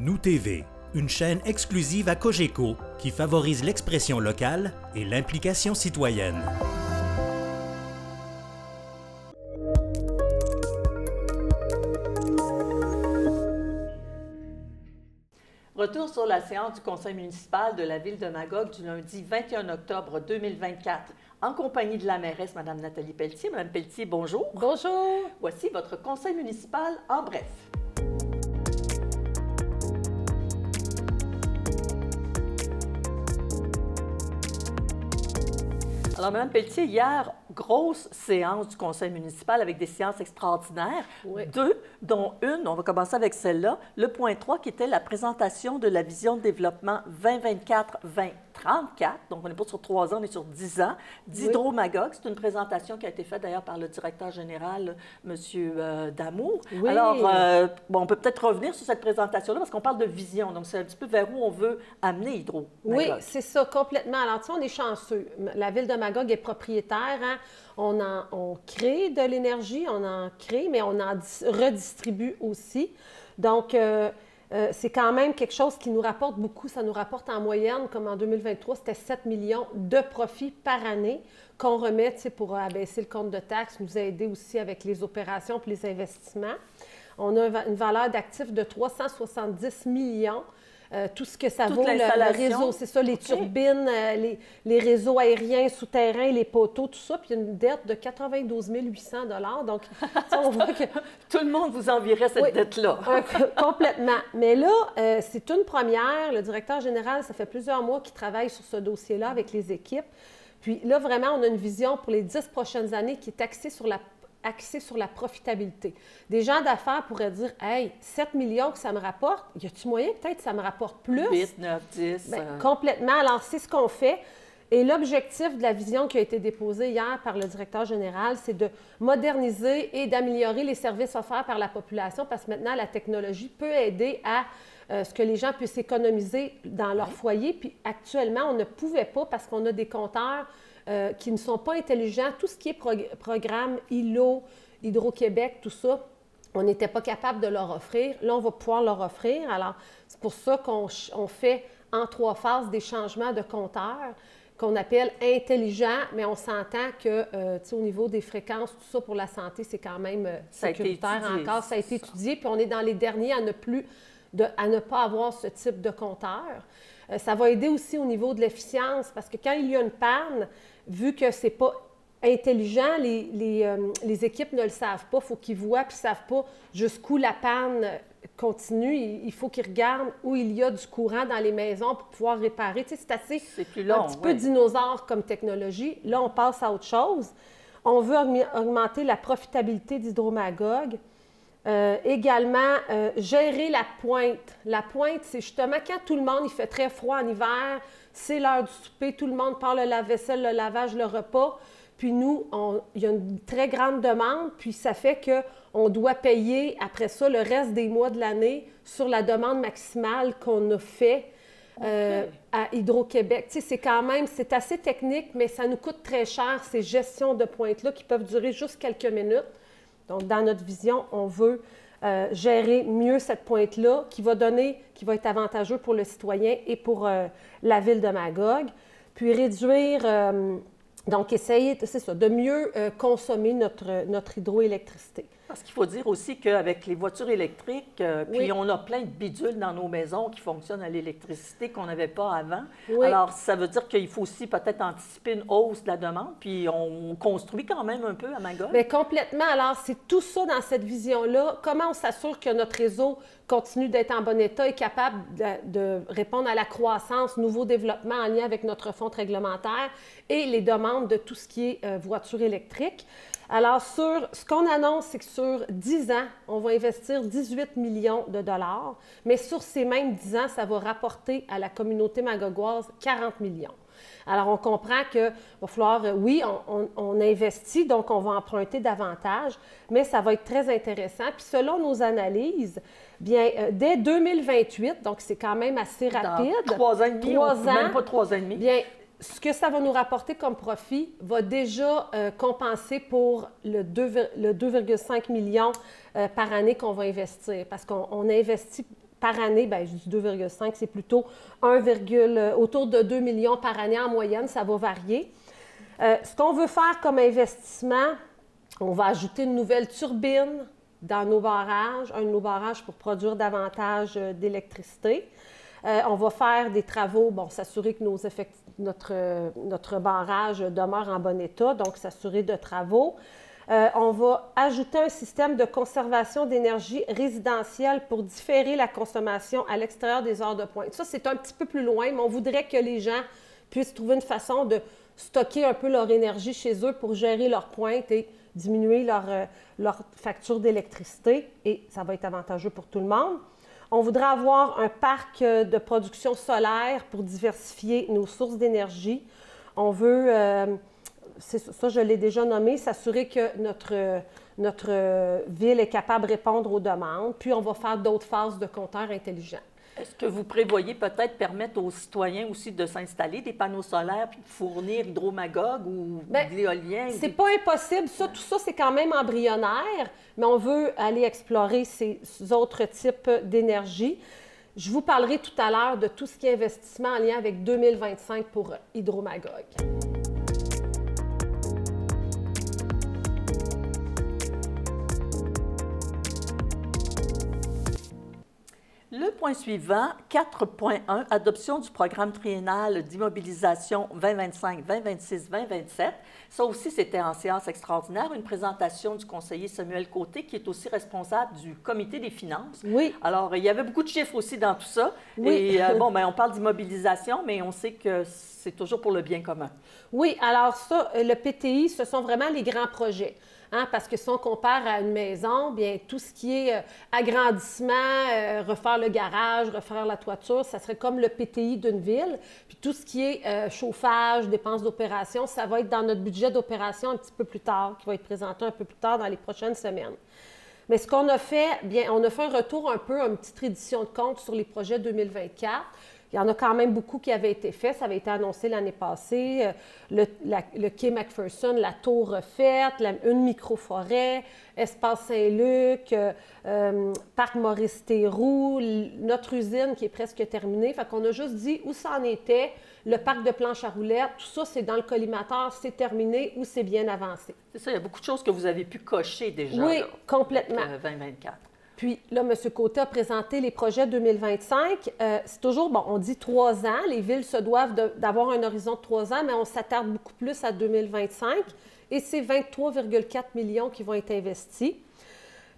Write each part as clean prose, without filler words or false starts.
Nous TV, une chaîne exclusive à Cogeco qui favorise l'expression locale et l'implication citoyenne. Retour sur la séance du conseil municipal de la ville de Magog du lundi 21 octobre 2024, en compagnie de la mairesse, Mme Nathalie Pelletier. Mme Pelletier, bonjour. Bonjour. Voici votre conseil municipal en bref. Alors, Mme Pelletier, hier, grosse séance du conseil municipal avec des séances extraordinaires. Oui. Deux, dont une, on va commencer avec celle-là, le point 3, qui était la présentation de la vision de développement 2024-2034. Donc, on n'est pas sur 3 ans, on est sur 10 ans, d'Hydro-Magog. C'est une présentation qui a été faite d'ailleurs par le directeur général, M. Damour. Oui. Alors, bon, on peut peut-être revenir sur cette présentation-là parce qu'on parle de vision. Donc, c'est un petit peu vers où on veut amener Hydro-Magog. Oui, c'est ça, complètement. Alors, tu sais, on est chanceux. La ville de Magog est propriétaire. Hein? On crée de l'énergie, on en crée, mais on en redistribue aussi. Donc, c'est quand même quelque chose qui nous rapporte beaucoup. Ça nous rapporte en moyenne, comme en 2023, c'était 7 millions de profits par année qu'on remet pour abaisser le compte de taxes, nous aider aussi avec les opérations et les investissements. On a une valeur d'actifs de 370 millions. Tout ce que ça vaut, le réseau, c'est ça, les turbines, les réseaux aériens, souterrains, les poteaux, tout ça. Puis une dette de 92 800 $. Donc, on voit que... Tout le monde vous envierait cette dette-là. Complètement. Mais là, c'est une première. Le directeur général, ça fait plusieurs mois qu'il travaille sur ce dossier-là avec les équipes. Puis là, vraiment, on a une vision pour les 10 prochaines années qui est axée sur la profitabilité. Des gens d'affaires pourraient dire « Hey, 7 millions que ça me rapporte, y a-t-il moyen peut-être que ça me rapporte plus? » 8, 9, 10. Bien, complètement. Alors, c'est ce qu'on fait. Et l'objectif de la vision qui a été déposée hier par le directeur général, c'est de moderniser et d'améliorer les services offerts par la population parce que maintenant, la technologie peut aider à ce que les gens puissent économiser dans leur foyer. Puis actuellement, on ne pouvait pas parce qu'on a des compteurs qui ne sont pas intelligents. Tout ce qui est programme ILO, Hydro-Québec, tout ça, on n'était pas capable de leur offrir. Là, on va pouvoir leur offrir. Alors, c'est pour ça qu'on fait en 3 phases des changements de compteurs qu'on appelle intelligents, mais on s'entend que, au niveau des fréquences, tout ça pour la santé, c'est quand même sécuritaire encore. Ça a été étudié, puis on est dans les derniers à ne pas avoir ce type de compteur. Ça va aider aussi au niveau de l'efficience, parce que quand il y a une panne, vu que c'est pas intelligent, les équipes ne le savent pas, il faut qu'ils voient, puis ils ne savent pas jusqu'où la panne continue. Il faut qu'ils regardent où il y a du courant dans les maisons pour pouvoir réparer. Tu sais, c'est assez plus long, un petit peu dinosaure comme technologie. Là, on passe à autre chose. On veut augmenter la profitabilité d'Hydro-Magog. Également, gérer la pointe. La pointe, c'est justement quand tout le monde, il fait très froid en hiver, c'est l'heure du souper, tout le monde part le lave-vaisselle, le lavage, le repas. Puis nous, il y a une très grande demande, puis ça fait qu'on doit payer après ça le reste des mois de l'année sur la demande maximale qu'on a fait à Hydro-Québec. Tu sais, c'est quand même, c'est assez technique, mais ça nous coûte très cher, ces gestions de pointe-là qui peuvent durer juste quelques minutes. Donc, dans notre vision, on veut gérer mieux cette pointe-là qui va être avantageux pour le citoyen et pour la ville de Magog. Puis réduire, donc essayer, c'est ça, de mieux consommer notre hydroélectricité. Parce qu'il faut dire aussi qu'avec les voitures électriques, puis on a plein de bidules dans nos maisons qui fonctionnent à l'électricité qu'on n'avait pas avant. Oui. Alors, ça veut dire qu'il faut aussi peut-être anticiper une hausse de la demande, puis on construit quand même un peu à Magog. Bien, complètement. Alors, c'est tout ça dans cette vision-là. Comment on s'assure que notre réseau continue d'être en bon état et capable de répondre à la croissance, nouveaux développements en lien avec notre fonds réglementaire et les demandes de tout ce qui est voitures électriques. Alors, ce qu'on annonce, c'est que sur 10 ans, on va investir 18 millions de dollars, mais sur ces mêmes 10 ans, ça va rapporter à la communauté magogoise 40 millions. Alors, on comprend qu'il va falloir, oui, on investit, donc on va emprunter davantage, mais ça va être très intéressant. Puis selon nos analyses, bien, dès 2028, donc c'est quand même assez rapide. Dans 3 ans et demi, même pas 3 ans et demi. Bien, ce que ça va nous rapporter comme profit va déjà compenser pour le 2,5 millions par année qu'on va investir, parce qu'on investit par année, bien, je dis 2,5, c'est plutôt autour de 2 millions par année en moyenne, ça va varier. Ce qu'on veut faire comme investissement, on va ajouter une nouvelle turbine dans nos barrages, un de nos barrages pour produire davantage d'électricité. On va faire des travaux, bon, s'assurer que notre barrage demeure en bon état, donc s'assurer de travaux. On va ajouter un système de conservation d'énergie résidentielle pour différer la consommation à l'extérieur des heures de pointe. Ça, c'est un petit peu plus loin, mais on voudrait que les gens puissent trouver une façon de stocker un peu leur énergie chez eux pour gérer leur pointe et diminuer leur facture d'électricité. Et ça va être avantageux pour tout le monde. On voudrait avoir un parc de production solaire pour diversifier nos sources d'énergie. On veut, ça je l'ai déjà nommé, s'assurer que notre ville est capable de répondre aux demandes. Puis on va faire d'autres phases de compteurs intelligents. Est-ce que vous prévoyez peut-être permettre aux citoyens aussi de s'installer des panneaux solaires puis de fournir Hydro-Magog ou de l'éolien? C'est pas impossible. Ça, tout ça, c'est quand même embryonnaire, mais on veut aller explorer ces autres types d'énergie. Je vous parlerai tout à l'heure de tout ce qui est investissement en lien avec 2025 pour Hydro-Magog. Le point suivant, 4.1, adoption du programme triennal d'immobilisation 2025, 2026, 2027. Ça aussi, c'était en séance extraordinaire, une présentation du conseiller Samuel Côté, qui est aussi responsable du comité des finances. Oui. Alors, il y avait beaucoup de chiffres aussi dans tout ça. Oui. Et bon, bien, on parle d'immobilisation, mais on sait que c'est toujours pour le bien commun. Oui, alors ça, le PTI, ce sont vraiment les grands projets. Hein, parce que si on compare à une maison, bien tout ce qui est agrandissement, refaire le garage, refaire la toiture, ça serait comme le PTI d'une ville. Puis tout ce qui est chauffage, dépenses d'opération, ça va être dans notre budget d'opération un petit peu plus tard, qui va être présenté un peu plus tard dans les prochaines semaines. Mais ce qu'on a fait, bien, on a fait un retour un peu, une petite reddition de compte sur les projets 2024. Il y en a quand même beaucoup qui avaient été faits. Ça avait été annoncé l'année passée. Le quai McPherson, la tour refaite, une micro-forêt, Espace Saint-Luc, Parc Maurice-Théroux, notre usine qui est presque terminée. Fait qu'on a juste dit où ça en était, le parc de planche à roulettes, tout ça, c'est dans le collimateur, c'est terminé ou c'est bien avancé. C'est ça, il y a beaucoup de choses que vous avez pu cocher déjà. Oui, là, complètement. 2024. Puis là, M. Côté a présenté les projets 2025. C'est toujours, bon, on dit 3 ans. Les villes se doivent d'avoir un horizon de 3 ans, mais on s'attarde beaucoup plus à 2025. Et c'est 23,4 millions qui vont être investis.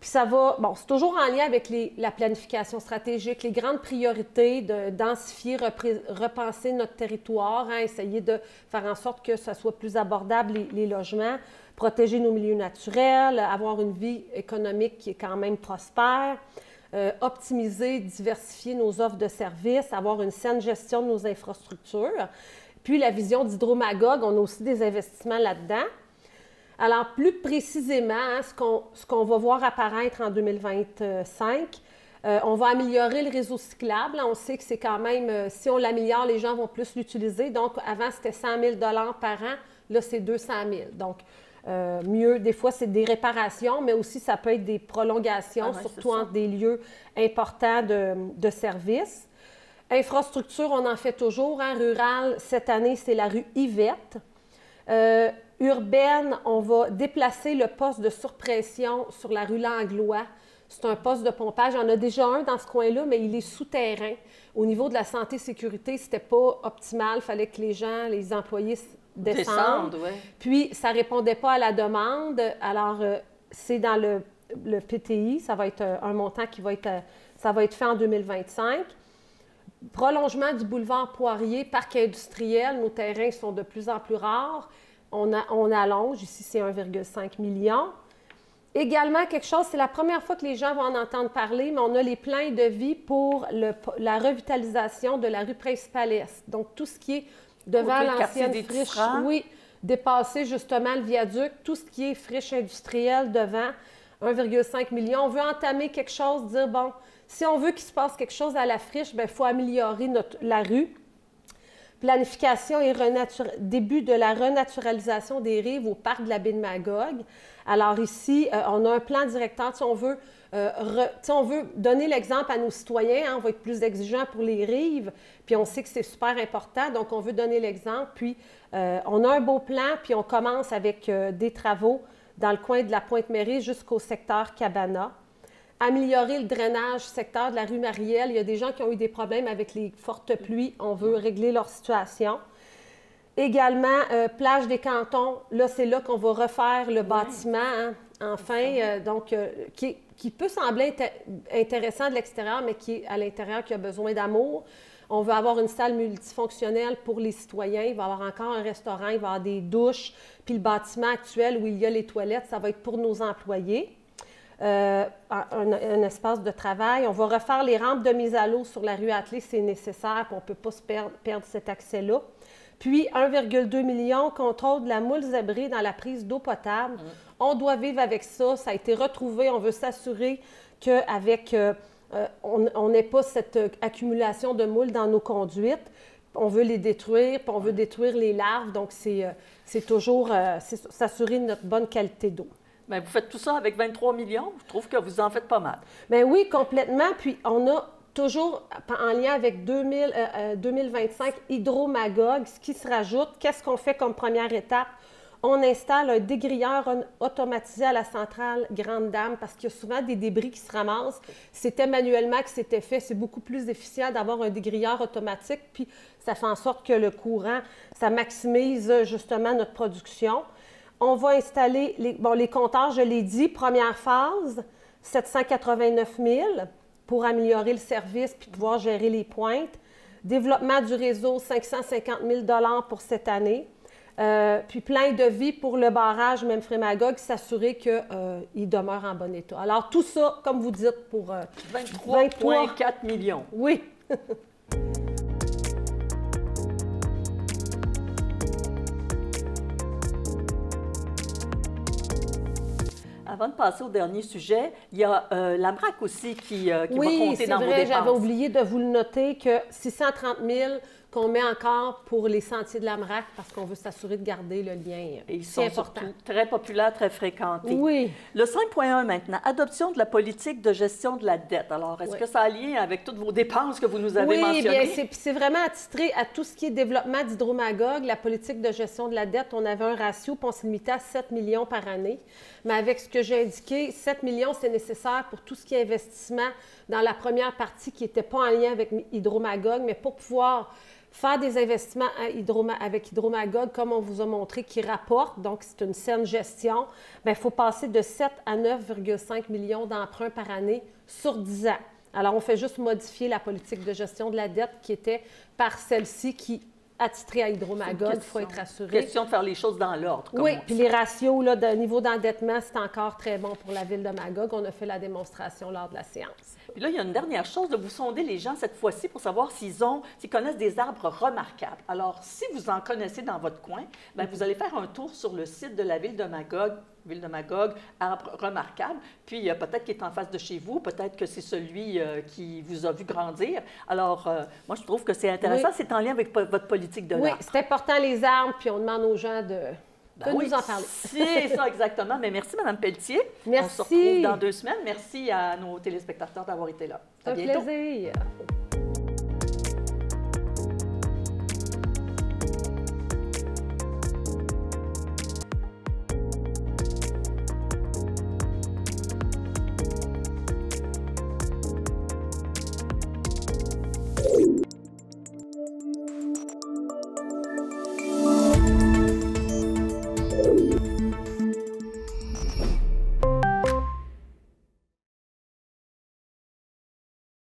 Puis ça va, bon, c'est toujours en lien avec la planification stratégique, les grandes priorités de densifier, repenser notre territoire, hein, essayer de faire en sorte que ce soit plus abordable, les logements, protéger nos milieux naturels, avoir une vie économique qui est quand même prospère, optimiser, diversifier nos offres de services, avoir une saine gestion de nos infrastructures. Puis la vision d'Hydro-Magog, on a aussi des investissements là-dedans. Alors, plus précisément, hein, ce qu'on va voir apparaître en 2025, on va améliorer le réseau cyclable. On sait que c'est quand même, si on l'améliore, les gens vont plus l'utiliser. Donc, avant, c'était 100 000 par an. Là, c'est 200 000. Donc, mieux, des fois, c'est des réparations, mais aussi, ça peut être des prolongations, surtout entre des lieux importants de services. Infrastructure, on en fait toujours. Hein, rural, cette année, c'est la rue Yvette. Urbaine, on va déplacer le poste de surpression sur la rue Langlois. C'est un poste de pompage. Il y en a déjà un dans ce coin-là, mais il est souterrain. Au niveau de la santé-sécurité, c'était pas optimal. Il fallait que les gens, les employés descendent. Ouais. Puis, ça ne répondait pas à la demande. Alors, c'est dans le PTI. Ça va être un montant qui va être, ça va être fait en 2025. Prolongement du boulevard Poirier, parc industriel. Nos terrains sont de plus en plus rares. On allonge. Ici, c'est 1,5 million. Également, quelque chose, c'est la première fois que les gens vont en entendre parler, mais on a les plans de vie pour la revitalisation de la rue principale Est. Donc, tout ce qui est devant l'ancienne friche, oui, dépasser justement le viaduc, tout ce qui est friche industrielle devant, 1,5 million. On veut entamer quelque chose, dire, bon, si on veut qu'il se passe quelque chose à la friche, bien, il faut améliorer la rue. Planification et début de la renaturalisation des rives au parc de la baie de Magog. Alors ici, on a un plan directeur. Si on veut On veut donner l'exemple à nos citoyens, hein, on va être plus exigeant pour les rives, puis on sait que c'est super important, donc on veut donner l'exemple. Puis on a un beau plan, puis on commence avec des travaux dans le coin de la Pointe-Mairie jusqu'au secteur Cabana. Améliorer le drainage secteur de la rue Marielle. Il y a des gens qui ont eu des problèmes avec les fortes pluies. On veut régler leur situation. Également, plage des Cantons. Là, c'est là qu'on va refaire le bâtiment, hein, enfin, qui peut sembler intéressant de l'extérieur, mais qui est à l'intérieur, qui a besoin d'amour. On veut avoir une salle multifonctionnelle pour les citoyens. Il va y avoir encore un restaurant, il va y avoir des douches. Puis le bâtiment actuel où il y a les toilettes, ça va être pour nos employés. Un espace de travail. On va refaire les rampes de mise à l'eau sur la rue Attelée, c'est nécessaire, puis on ne peut pas se perdre cet accès-là. Puis 1,2 million contrôle de la moule zébrée dans la prise d'eau potable. On doit vivre avec ça. Ça a été retrouvé. On veut s'assurer qu'avec on n'ait pas cette accumulation de moules dans nos conduites. On veut les détruire, puis on veut détruire les larves. Donc, c'est toujours s'assurer de notre bonne qualité d'eau. Bien, vous faites tout ça avec 23 millions. Je trouve que vous en faites pas mal. Bien oui, complètement. Puis on a toujours, en lien avec 2025, Hydro-Magog, ce qui se rajoute. Qu'est-ce qu'on fait comme première étape? On installe un dégrilleur automatisé à la centrale Grande-Dame parce qu'il y a souvent des débris qui se ramassent. C'était manuellement que c'était fait. C'est beaucoup plus efficient d'avoir un dégrilleur automatique. Puis ça fait en sorte que le courant, ça maximise justement notre production. On va installer les compteurs, je l'ai dit, première phase, 789 000 pour améliorer le service puis pouvoir gérer les pointes. Développement du réseau, 550 000 pour cette année. Puis plein de vie pour le barrage Memphremagog, s'assurer qu'il demeure en bon état. Alors tout ça, comme vous dites, pour 23,4 millions. Oui. Avant de passer au dernier sujet, il y a l'AMRAC aussi qui va compter dans vos dépenses. Oui, c'est vrai, j'avais oublié de vous le noter que 630 000 qu'on met encore pour les sentiers de l'AMRAC parce qu'on veut s'assurer de garder le lien. Et ils sont important. Surtout très populaires, très fréquentés. Oui. Le 5.1 maintenant, adoption de la politique de gestion de la dette. Alors, est-ce que ça a lien avec toutes vos dépenses que vous nous avez mentionnées? Oui, bien, c'est vraiment attitré à tout ce qui est développement d'Hydro-Magog, la politique de gestion de la dette. On avait un ratio, puis on s'est limité à 7 millions par année. Mais avec ce que j'ai indiqué, 7 millions, c'est nécessaire pour tout ce qui est investissement dans la première partie qui n'était pas en lien avec Hydro-Magog, mais pour pouvoir faire des investissements avec Hydro-Magog, comme on vous a montré, qui rapportent, donc c'est une saine gestion, bien, il faut passer de 7 à 9,5 millions d'emprunts par année sur 10 ans. Alors, on fait juste modifier la politique de gestion de la dette qui était par celle-ci qui attitré à Hydro-Magog, il faut être assuré. Question de faire les choses dans l'ordre. Oui, puis les ratios là, de niveau d'endettement, c'est encore très bon pour la ville de Magog. On a fait la démonstration lors de la séance. Puis là, il y a une dernière chose, de vous sonder les gens cette fois-ci pour savoir s'ils connaissent des arbres remarquables. Alors, si vous en connaissez dans votre coin, bien, vous allez faire un tour sur le site de la ville de Magog, arbre remarquable. Puis, peut-être qu'il est en face de chez vous, peut-être que c'est celui qui vous a vu grandir. Alors, moi, je trouve que c'est intéressant. Oui. C'est en lien avec votre politique de l'arbre. Oui, c'est important les arbres, puis on demande aux gens de nous en parler. C'est ça, exactement. Mais merci, Mme Pelletier. Merci. On se retrouve dans 2 semaines. Merci à nos téléspectateurs d'avoir été là. À bientôt. Un plaisir.